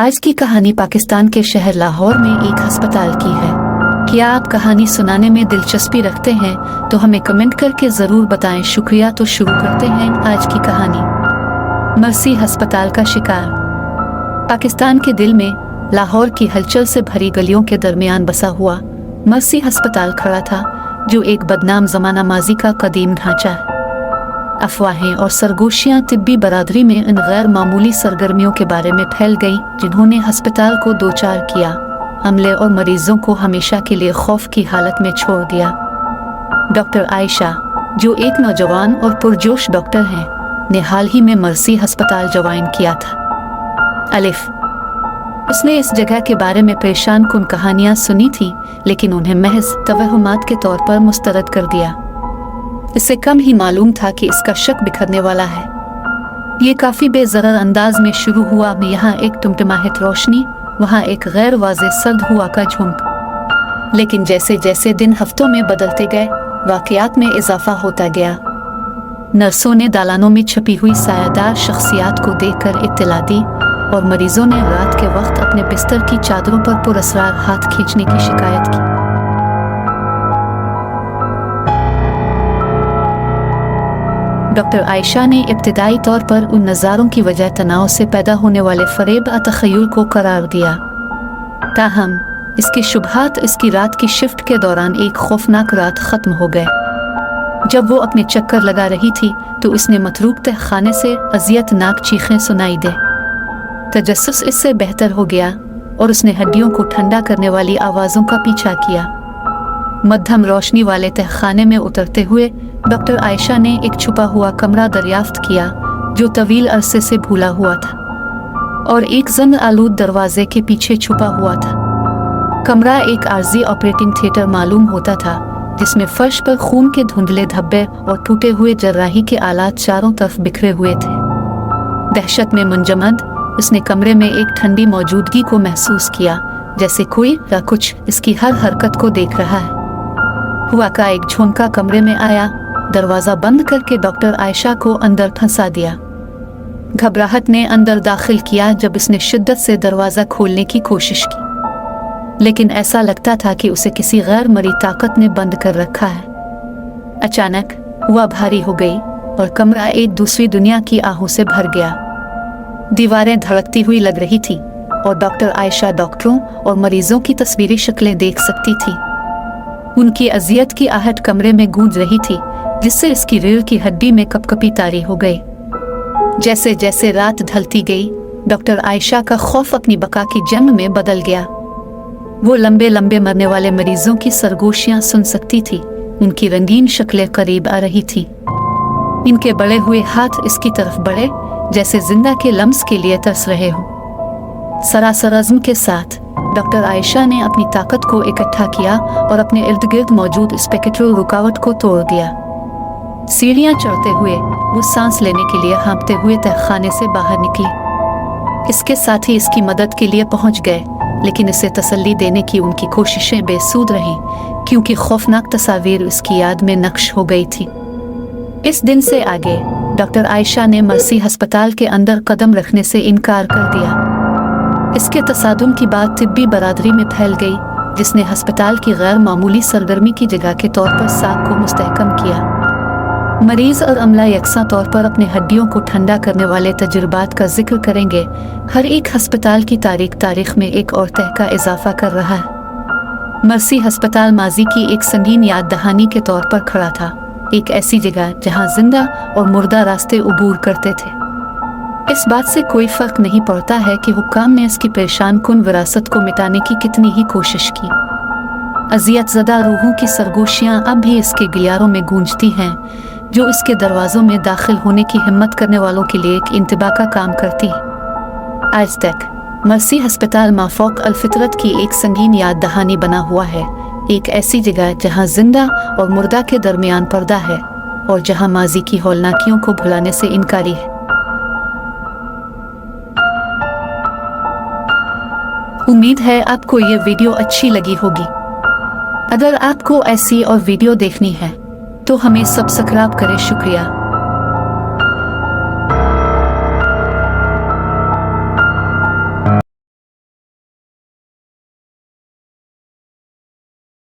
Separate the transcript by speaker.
Speaker 1: आज की कहानी पाकिस्तान के शहर लाहौर में एक अस्पताल की है। क्या आप कहानी सुनाने में दिलचस्पी रखते हैं तो हमें कमेंट करके ज़रूर बताएं। शुक्रिया। तो शुरू करते हैं आज की कहानी। मर्सी अस्पताल का शिकार। पाकिस्तान के दिल में लाहौर की हलचल से भरी गलियों के दरमियान बसा हुआ मर्सी अस्पताल खड़ा था, जो एक बदनाम ज़माना माजी का कदीम ढांचा है। अफवाहें और सरगोशियां तिब्बी बरादरी में इन गैर मामूली सरगर्मियों के बारे में फैल गईं, जिन्होंने अस्पताल को दो चार किया, अमले और मरीजों को हमेशा के लिए खौफ की हालत में छोड़ दिया। डॉक्टर आयशा, जो एक नौजवान और पुरजोश डॉक्टर हैं, ने हाल ही में मर्सी अस्पताल ज्वाइन किया था। अलिफ, उसने इस जगह के बारे में परेशान कुन कहानियां सुनी थी, लेकिन उन्हें महज तवहुमात के तौर पर मुस्तरद कर दिया। इससे कम ही मालूम था कि इसका शक बिखरने वाला है। ये काफी बेज़रर अंदाज में शुरू हुआ। यहाँ एक टिमटिमाहट रोशनी, वहाँ एक गैर वाज़ेह सर्द हुआ का झुंड। लेकिन जैसे जैसे दिन हफ्तों में बदलते गए, वाक़यात में इजाफा होता गया। नर्सों ने दालानों में छपी हुई सायादार शख्सियात को देखकर इत्तला दी, और मरीजों ने रात के वक्त अपने बिस्तर की चादरों पर पुरअसरार हाथ खींचने की शिकायत की। डॉक्टर आयशा ने इब्तिदाई तौर पर उन नज़ारों की वजह तनाव से पैदा होने वाले फरेब तख़य्युल को करार दिया। ताहम इसकी शुबहात इसकी रात की शिफ्ट के दौरान एक खौफनाक रात ख़त्म हो गए। जब वो अपने चक्कर लगा रही थी तो उसने मतरूक तहखाने से अज़ियतनाक चीखें सुनाई दे। तजस्सुस इससे बेहतर हो गया और उसने हड्डियों को ठंडा करने वाली आवाज़ों का पीछा किया। मध्यम रोशनी वाले तहखाने में उतरते हुए डॉक्टर आयशा ने एक छुपा हुआ कमरा दरियाफ्त किया, जो तवील अरसे से भूला हुआ था और एक जंग आलूद दरवाजे के पीछे छुपा हुआ था। कमरा एक आर्जी ऑपरेटिंग थिएटर मालूम होता था, जिसमें फर्श पर खून के धुंधले धब्बे और टूटे हुए जर्राही के आलात चारों तरफ बिखरे हुए थे। दहशत में मुंजमद उसने कमरे में एक ठंडी मौजूदगी को महसूस किया, जैसे कोई या कुछ इसकी हर हरकत को देख रहा है। हुआ का एक झोंका कमरे में आया, दरवाजा बंद करके डॉक्टर आयशा को अंदर फंसा दिया। घबराहट ने अंदर दाखिल किया जब उसने शिद्दत से दरवाजा खोलने की कोशिश की, लेकिन ऐसा लगता था कि उसे किसी गैर मरी ताकत ने बंद कर रखा है। अचानक हवा भारी हो गई और कमरा एक दूसरी दुनिया की आहों से भर गया। दीवारें धड़कती हुई लग रही थी और डॉक्टर आयशा डॉक्टरों और मरीजों की तस्वीरी शक्लें देख सकती थी। उनकी अजियत की आहट कमरे में गूंज रही थी, जिससे इसकी रीढ़ की हड्डी में कपकपी तारी हो गई। जैसे जैसे रात ढलती गई, डॉक्टर आयशा का खौफ अपनी बका की जंग में बदल गया। वो लंबे लंबे मरने वाले मरीजों की सरगोशियां सुन सकती थी। उनकी रंगीन शक्लें करीब आ रही थी। इनके बड़े हुए हाथ इसकी तरफ बढ़े, जैसे जिंदा के लम्स के लिए तरस रहे हो। सरासर अज़्म के साथ डॉक्टर आयशा ने अपनी ताकत को इकट्ठा किया और अपने इर्द गिर्द मौजूद स्पेक्ट्रल रुकावट को तोड़ दिया। सीढ़ियां चढ़ते हुए वो सांस लेने के लिए हाँफते हुए तहखाने से बाहर निकली। इसके साथ ही इसकी मदद के लिए पहुंच गए, लेकिन इसे तसल्ली देने की उनकी कोशिशें बेसूद रहीं, क्योंकि खौफनाक तस्वीर उसकी याद में नक्श हो गई थी। इस दिन से आगे डॉक्टर आयशा ने मर्सी अस्पताल के अंदर कदम रखने से इनकार कर दिया। इसके तसादुम की बात तिब्बी बरादरी में फैल गई, जिसने अस्पताल की गैर मामूली सरगर्मी की जगह के तौर पर साख को मुस्तहकम किया। मरीज और अमला यकसा तौर पर अपने हड्डियों को ठंडा करने वाले तजुर्बात का जिक्र करेंगे। हर एक अस्पताल की तारीख में एक और तह का इजाफा कर रहा है। मर्सी अस्पताल माजी की एक संगीन याद दहानी के तौर पर खड़ा था, एक ऐसी जगह जहां जिंदा और मुर्दा रास्ते उबूर करते थे। इस बात से कोई फर्क नहीं पड़ता है कि हुक्काम ने इसकी परेशान कुन विरासत को मिटाने की कितनी ही कोशिश की। अजियत ज़दा रूहों की सरगोशियां अब भी इसके गलियारों में गूंजती हैं, जो इसके दरवाज़ों में दाखिल होने की हिम्मत करने वालों के लिए एक इंतबा का काम करती है। आज तक मर्सी अस्पताल माफौक अलफितरत की एक संगीन याद दहानी बना हुआ है, एक ऐसी जगह जहां जिंदा और मुर्दा के दरमियान पर्दा है और जहां माजी की हौलनाकियों को भुलाने से इनकारी है। उम्मीद है आपको ये वीडियो अच्छी लगी होगी। अगर आपको ऐसी और वीडियो देखनी है तो हमें सब्सक्राइब करें। शुक्रिया।